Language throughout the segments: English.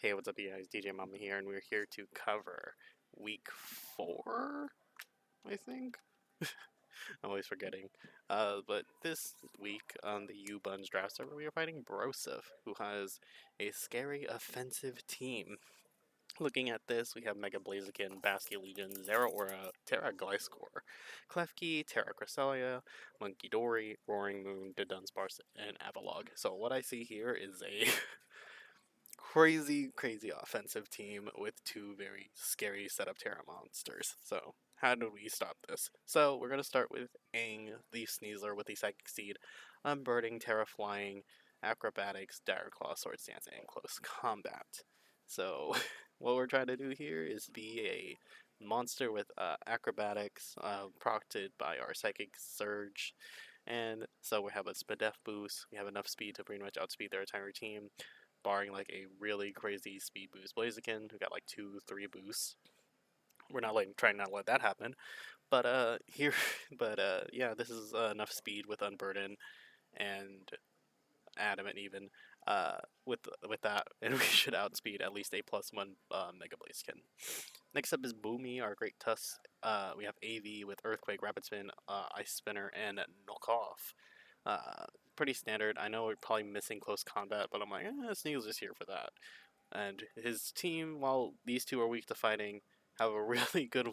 Hey, what's up, you guys? DJMama here, and we're here to cover week 4, I think. I'm always forgetting. But this week on the UBuns draft server, we are fighting Brosef, who has a scary offensive team. Looking at this, we have Mega Blaziken, Basket Legion, Zera Aura, Terra Gliscor, Klefki, Terra Cresselia, Monkey Dory, Roaring Moon, Dudunsparce, and Avalog. So what I see here is a crazy offensive team with two very scary setup Terra monsters. So how do we stop this? So we're going to start with Aang, the Sneasler with the Psychic Seed, Unbirding, Terra Flying, Acrobatics, Dire Claw, Sword Stance, and Close Combat. So what we're trying to do here is be a monster with Acrobatics, procted by our Psychic Surge. And so we have a Spadef boost, we have enough speed to pretty much outspeed their entire team, barring like a really crazy speed boost Blaziken, who got like 2-3 boosts. We're not trying not to let that happen. But yeah, this is enough speed with Unburden and Adamant even with that, and we should outspeed at least a +1 Mega Blaziken. Next up is Boomy, our Great Tusk. We have AV with Earthquake, Rapid Spin, Ice Spinner, and Knockoff. Pretty standard. I know we're probably missing close combat, but I'm like, Sneasel's just here for that. And his team, while these two are weak to fighting, have a really good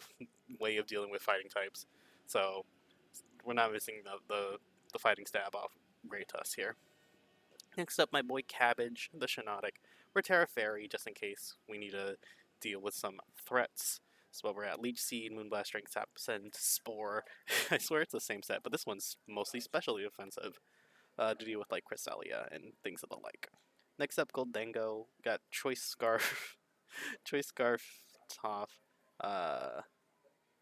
way of dealing with fighting types. So we're not missing the fighting stab off Great Tusk here. Next up, my boy Cabbage, the Shinotic. We're Terra Fairy, just in case we need to deal with some threats. So we're at Leech Seed, Moonblast, Strength Sap, Send, Spore. I swear it's the same set, but this one's mostly specially offensive to deal with like Cresselia and things of the like. Next up, Goldango. Got Choice Scarf, Choice Scarf, Toph,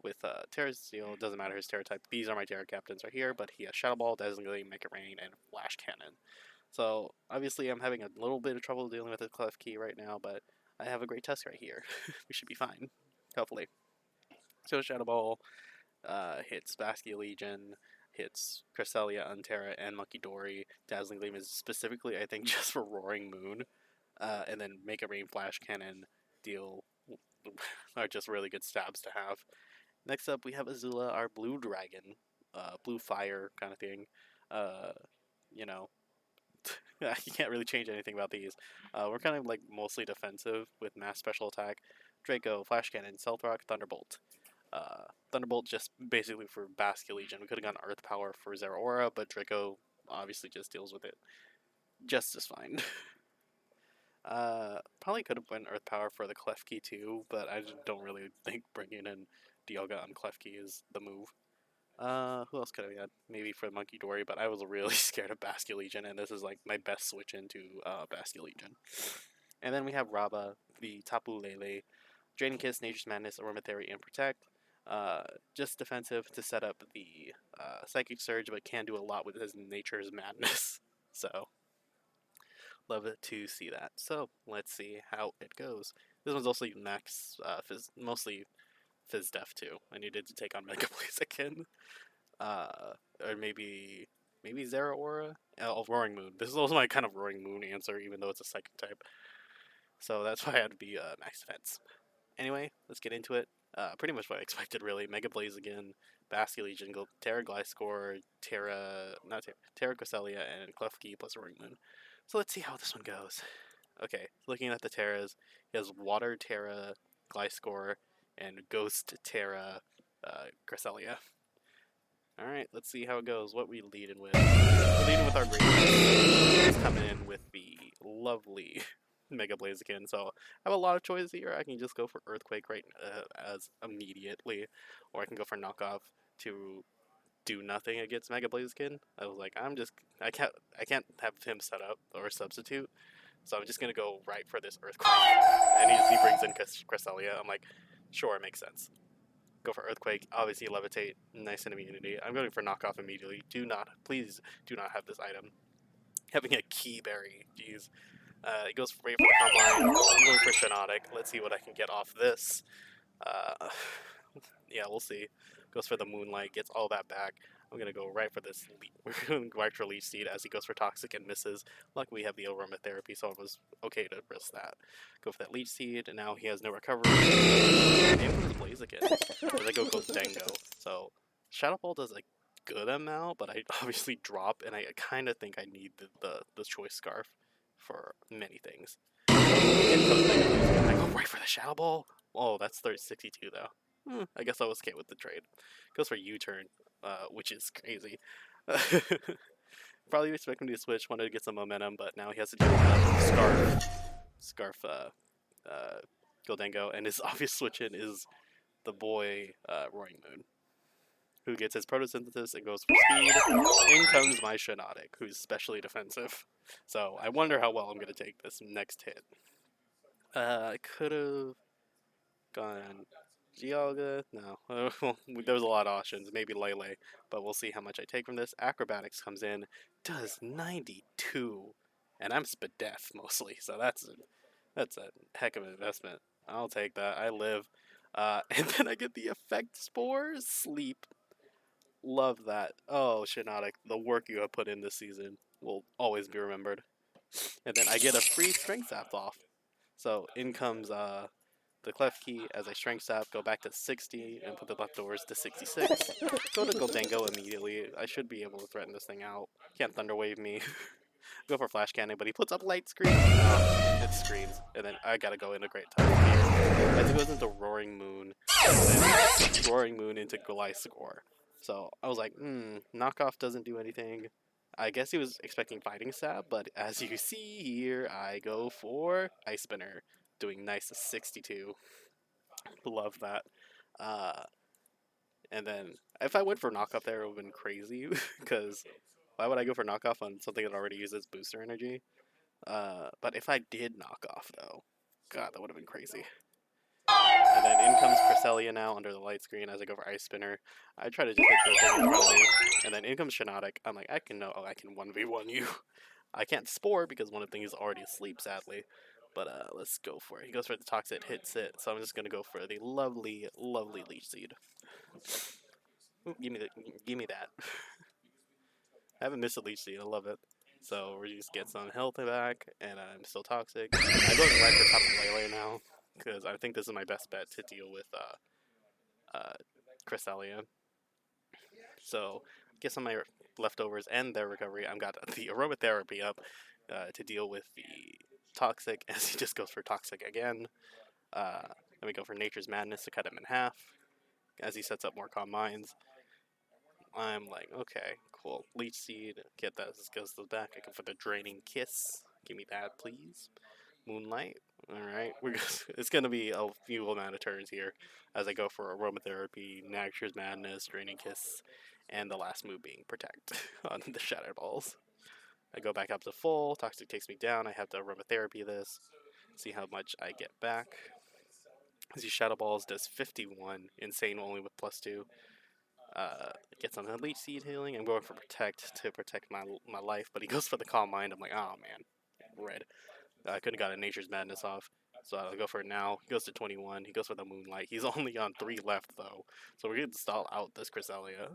with Terra Steel. Doesn't matter his Terra type. These are my Terra captains right here, but he has Shadow Ball, Dazzling Gleam, Make It Rain, and Flash Cannon. So obviously I'm having a little bit of trouble dealing with the Klefki right now, but I have a Great Tusk right here. We should be fine, hopefully. So Shadow Ball hits Basket Legion, hits Cresselia, Unterra, and Monkey Dory. Dazzling Gleam is specifically, I think, just for Roaring Moon. And then Make It Rain, Flash Cannon, deal are just really good stabs to have. Next up, we have Azula, our Blue Dragon, Blue Fire kind of thing. You know, you can't really change anything about these. We're kind of like mostly defensive with mass special attack, Draco, Flash Cannon, Stealth Rock, Thunderbolt. Thunderbolt just basically for Basket Legion. We could have gone Earth Power for Zera Aura, but Draco obviously just deals with it just as fine. Probably could have went Earth Power for the Klefki too, but I just don't really think bringing in Dialga on Klefki is the move. Who else could I have had? Maybe for Monkey Dory, but I was really scared of Basket Legion, and this is like my best switch into Basket Legion. And then we have Raba, the Tapu Lele, Draining Kiss, Nature's Madness, Aromatherapy, and Protect. Just defensive to set up the Psychic Surge, but can do a lot with his Nature's Madness. So, love it to see that. So, let's see how it goes. This one's also max, mostly Fizz Def too. I needed to take on Mega Blaziken. Or maybe Zera Aura? Oh, Roaring Moon. This is also my kind of Roaring Moon answer, even though it's a Psychic type. So that's why I had to be max defense. Anyway, let's get into it. Pretty much what I expected, really. Mega Blaziken, Basket Legion, Terra Gliscor, Terra Cresselia, and Klefki plus Roaring Moon. So let's see how this one goes. Okay, looking at the Terras, he has Water Terra, Gliscor, and Ghost Terra, Cresselia. Alright, let's see how it goes. What we leading with? We're leading with our Great Tusk. Coming in with the lovely Mega Blaziken. So I have a lot of choices here. I can just go for Earthquake right as immediately, or I can go for Knockoff to do nothing against Mega Blaziken. I was like, I can't have him set up or substitute, so I'm just gonna go right for this Earthquake. And he brings in Cresselia. I'm like, sure, it makes sense. Go for Earthquake, obviously Levitate, nice and immunity. I'm going for Knockoff immediately. Please do not have this item. Having a Key Berry, jeez. It goes for the combine. I'm going for Shinotic. Let's see what I can get off this. Yeah, we'll see. Goes for the Moonlight, gets all that back. I'm gonna go right for this. We're going right for Leech Seed as he goes for Toxic and misses. Luckily, we have the aromatherapy, so it was okay to risk that. Go for that Leech Seed, and now he has no recovery. Maybe with Blaziken as I go Dango. So Shadow Ball does a good amount, but I obviously drop, and I kind of think I need the Choice Scarf for many things. I go right for the Shadow Ball. Oh, that's 62 though. I guess I was okay with the trade. Goes for U-turn, which is crazy. Probably expecting me to switch, wanted to get some momentum, but now he has to do Scarf, Goldango, and his obvious switch in is the boy, Roaring Moon, who gets his Photosynthesis and goes for speed. In comes my Shiinotic, who's specially defensive. So I wonder how well I'm going to take this next hit. I could have gone Dialga. No. There was a lot of options. Maybe Lele. But we'll see how much I take from this. Acrobatics comes in. Does 92. And I'm Spadef mostly. So that's a heck of an investment. I'll take that. I live. And then I get the Effect Spores. Sleep. Love that. Oh, Shiinotic. The work you have put in this season will always be remembered. And then I get a free Strength Sap off. So in comes the Clef Key as I Strength Sap, go back to 60 and put the leftovers to 66. Go to Goldango immediately. I should be able to threaten this thing out. Can't Thunder Wave me. Go for Flash Cannon, but he puts up Light Screen. It screens. And then I gotta go into Great Time here. As it goes into Roaring Moon. And then Roaring Moon into Gliscor. So I was like, knockoff doesn't do anything. I guess he was expecting Fighting Sap, but as you see here, I go for Ice Spinner, doing nice to 62. Love that. And then if I went for knockoff there, it would have been crazy, because why would I go for knockoff on something that already uses booster energy? But if I did knockoff, though, God, that would have been crazy. And then in comes Cresselia now under the light screen as I go for Ice Spinner. I try to just hit the thing in front of me. And then in comes Shiinotic. I'm like, I can 1v1 you. I can't Spore because one of the things is already asleep, sadly. But let's go for it. He goes for the Toxic, hits it. So I'm just going to go for the lovely, lovely Leech Seed. Ooh, give me that. I haven't missed a Leech Seed. I love it. So we just get some health back, and I'm still Toxic. I go right for top of Lele now, because I think this is my best bet to deal with Cresselia. So get some of my leftovers and their recovery. I've got the aromatherapy up to deal with the Toxic, as he just goes for Toxic again. Then we go for Nature's Madness to cut him in half, as he sets up more Calm Minds. I'm like, okay, cool. Leech Seed, get that. This goes to the back. I go for the Draining Kiss. Give me that, please. Moonlight. Alright, it's going to be a few amount of turns here as I go for Aromatherapy, Nature's Madness, Draining Kiss, and the last move being Protect on the Shatter Balls. I go back up to full. Toxic takes me down. I have to Aromatherapy this. See how much I get back. As these Shadow Balls does 51. Insane only with +2. Get some Leech Seed healing. I'm going for Protect to protect my life, but he goes for the Calm Mind. I'm like, oh man, red. I could have got a Nature's Madness off, so I'll go for it now. He goes to 21. He goes for the Moonlight. He's only on 3 left though, so we're gonna stall out this Cresselia.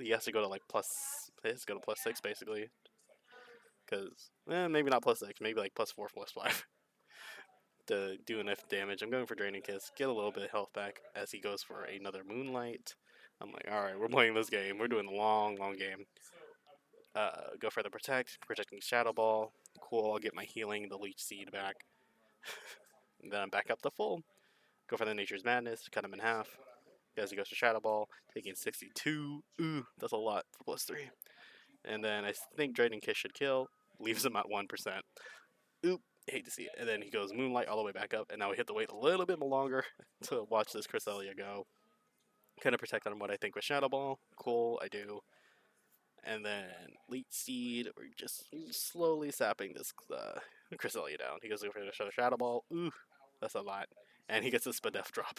He has to go to like he has to go to +6 basically, because maybe not +6, maybe like +4, +5 to do enough damage. I'm going for Draining Kiss, get a little bit of health back as he goes for another Moonlight. I'm like, alright, we're playing this game. We're doing a long, long game. Go for the protecting Shadow Ball. Cool, I'll get my healing, the Leech Seed back. Then I'm back up to full. Go for the Nature's Madness, cut him in half. As he goes to Shadow Ball, taking 62. Ooh, that's a lot for +3. And then I think Draining Kiss should kill. Leaves him at 1%. Oop, hate to see it. And then he goes Moonlight all the way back up. And now we have to wait a little bit longer to watch this Cresselia go. Kind of protect on what I think with Shadow Ball. Cool, I do. And then Leech Seed, we're just slowly sapping this Cresselia down. He goes over to Shadow Ball. Ooh, that's a lot. And he gets a Spadef drop.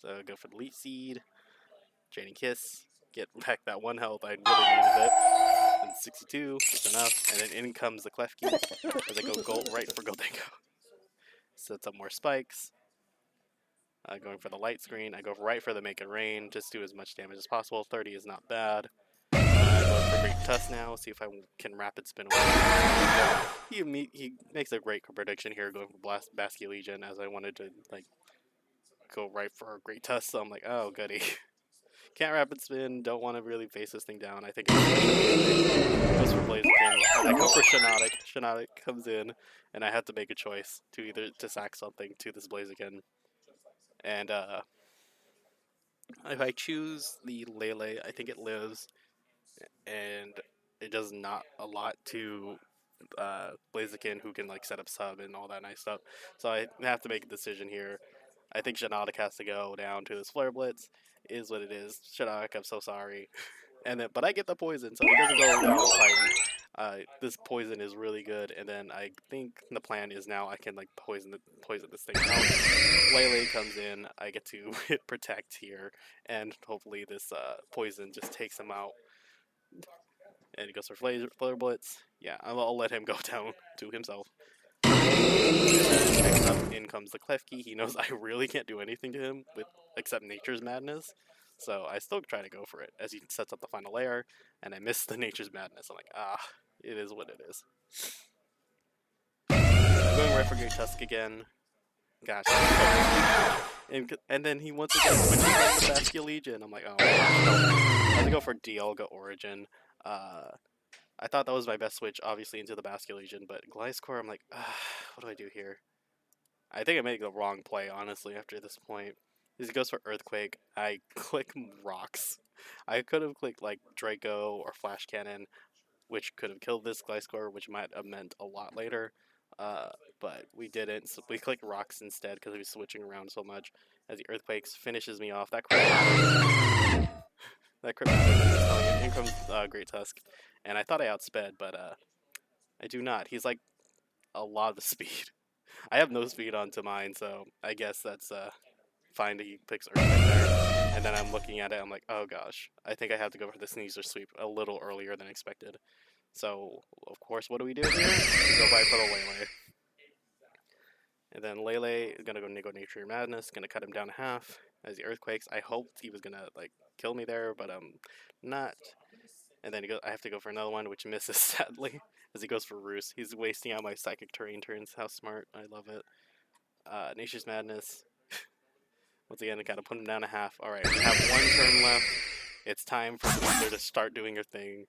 So go for the Leech Seed. Draining Kiss. Get back that 1 health. I really needed it. And 62, that's enough. And then in comes the Clef Key as I go right for Goldango. Sets up more spikes. Going for the light screen. I go right for the make it rain. Just do as much damage as possible. 30 is not bad. Going for Great Tusk now. See if I can rapid spin away. He makes a great prediction here, going for Basque Legion, as I wanted to like go right for Great Tusk. So I'm like, oh goody. Can't rapid spin. Don't want to really face this thing down. I think it's goes for Blaziken, and I go for Shinotic. Shinotic comes in, and I have to make a choice to either to sack something to this Blaziken. And if I choose the Lele, I think it lives, and it does not a lot to Blaziken, who can like set up sub and all that nice stuff. So I have to make a decision here. I think Shinotic has to go down to this Flare Blitz. Is what it is. Shinotic, I'm so sorry. And then, but I get the poison, so he doesn't go down fighting. This poison is really good, and then I think the plan is now I can like poison this thing out. Lele comes in, I get to hit protect here, and hopefully this poison just takes him out. And he goes for Flare Blitz. Yeah, I'll let him go down to himself. Next up, in comes the Klefki. He knows I really can't do anything to him except Nature's Madness. So I still try to go for it as he sets up the final layer, and I miss the Nature's Madness. I'm like, it is what it is. I'm going right for Great Tusk again. Gosh. And then he once again switches on the Basque Legion. I'm like, oh, I have to go for Dialga Origin. I thought that was my best switch, obviously, into the Basque Legion, but Gliscor, I'm like, what do I do here? I think I made the wrong play, honestly, after this point. As he goes for Earthquake, I click Rocks. I could have clicked, like, Draco or Flash Cannon, which could have killed this Gliscor, which might have meant a lot later. But we didn't, so we clicked Rocks instead because he was switching around so much. As the Earthquakes finishes me off. That crit matters. In comes Great Tusk. And I thought I outsped, but I do not. He's like a lot of speed. I have no speed onto mine, so I guess that's fine that he picks Earthquake there. And then I'm looking at it, I'm like, oh gosh, I think I have to go for the Sneezer Sweep a little earlier than expected. So, of course, what do we do here? We go right for the Lele. And then Lele is gonna go Nature Madness, gonna cut him down half as the Earthquakes. I hoped he was gonna like kill me there, but not. And then I have to go for another one, which misses sadly as he goes for Roost. He's wasting out my Psychic Terrain turns. How smart! I love it. Nature's Madness. Once again, I gotta put him down a half. All right, we have one turn left. It's time for Sneasler to start doing her thing.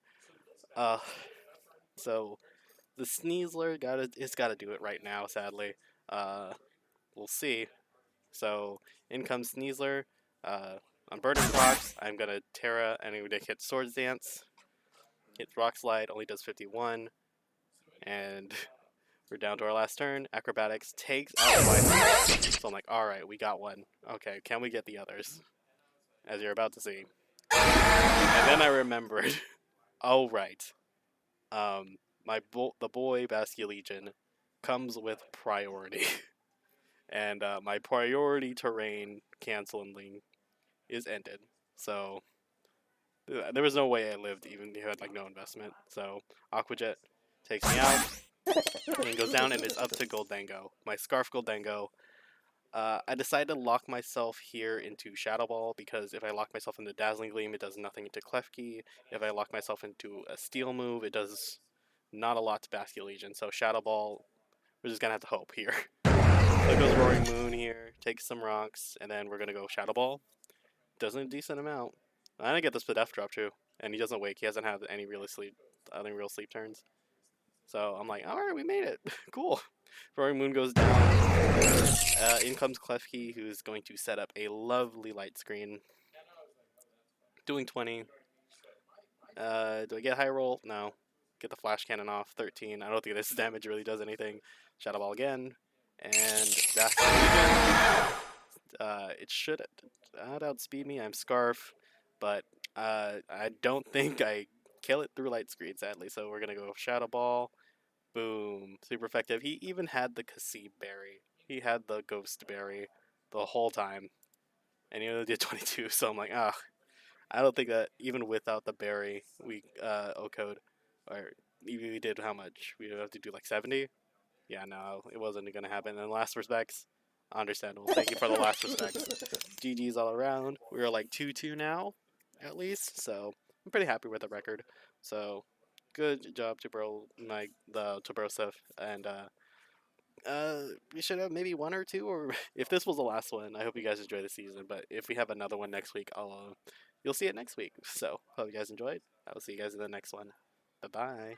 So the Sneasler it's gotta do it right now. Sadly, we'll see. So in comes Sneasler. On Burning Rocks, I'm gonna Terra and I'm gonna hit Swords Dance. Hit Rock Slide, only does 51. And we're down to our last turn. Acrobatics takes out my So I'm like, alright, we got one. Okay, can we get the others? As you're about to see. And then I remembered. Oh, right. The boy Basque Legion comes with priority. And my priority terrain canceling is ended. So there was no way I lived even if you had like no investment. So Aquajet takes me out and goes down, and it's up to Goldango. My Scarf Goldango. I decided to lock myself here into Shadow Ball because if I lock myself into Dazzling Gleam, it does nothing into Klefki. If I lock myself into a Steel move, it does not a lot to Basque Legion. So Shadow Ball, we're just gonna have to hope here. So it goes Roaring Moon here, takes some rocks, and then we're gonna go Shadow Ball. Does a decent amount. I didn't get this Death Drop too, and he doesn't wake. He hasn't had any real sleep turns. So I'm like, all right, we made it. Cool. Roaring Moon goes down. In comes Klefki, who's going to set up a lovely light screen. Doing 20. Do I get high roll? No. Get the Flash Cannon off. 13. I don't think this damage really does anything. Shadow Ball again. And that's the Legion. It should not outspeed me. I'm Scarf. But I don't think I kill it through light screen, sadly. So we're going to go Shadow Ball. Boom. Super effective. He even had the Kasib Berry. He had the Ghost Berry the whole time. And he only did 22. So I'm like, I don't think that even without the berry, we O-code. Or even we did how much? We would have to do like 70? Yeah, no, it wasn't going to happen. And last respects, Understandable. Thank you for the last respects. GG's all around. We are like 2-2 now, at least. So I'm pretty happy with the record. So good job to Brosef, and we should have maybe one or two, or if this was the last one, I hope you guys enjoy the season. But if we have another one next week, you'll see it next week. So hope you guys enjoyed. I will see you guys in the next one. Bye bye.